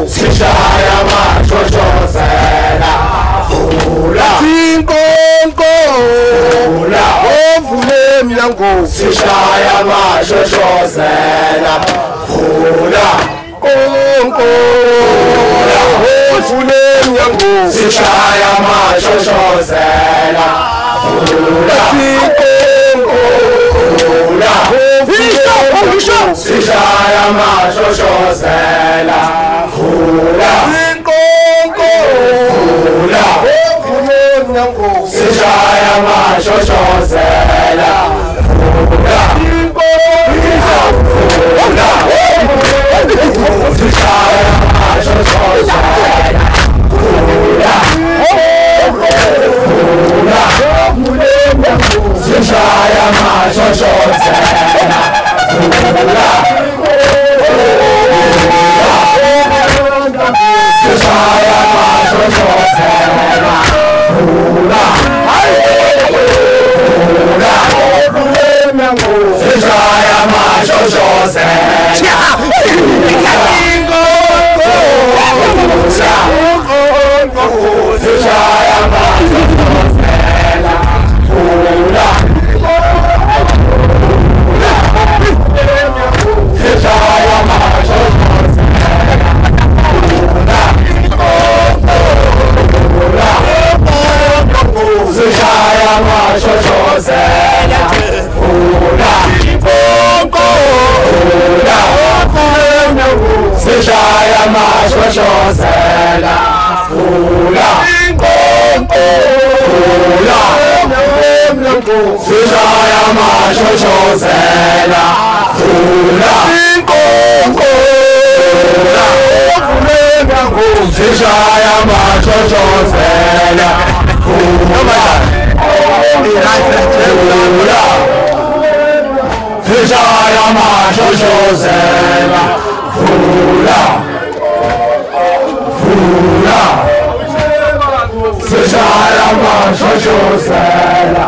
sishaya mashoshozela vula inkonko vula ovule emnyango sishaya mashoshozela vula konko ovule emnyango sishaya mashoshozela vula inkonko vula sishaya mashoshozela vula inkonko vula ovule emnyango sishaya mashoshozela vula vula sishaya mashoshozela vula vula sishaya mashoshozela vula sishaya mashoshozela vula sishaya mashoshozela sishaya mashoshozela vula sishaya sishaya mashoshozela vula inkonko vula sishaya mashoshozela vula inkonko vula sishaya mashoshozela vula inkonko vula sishaya mashoshozela vula sishaya mashoshozela vula vula sishaya mashoshozela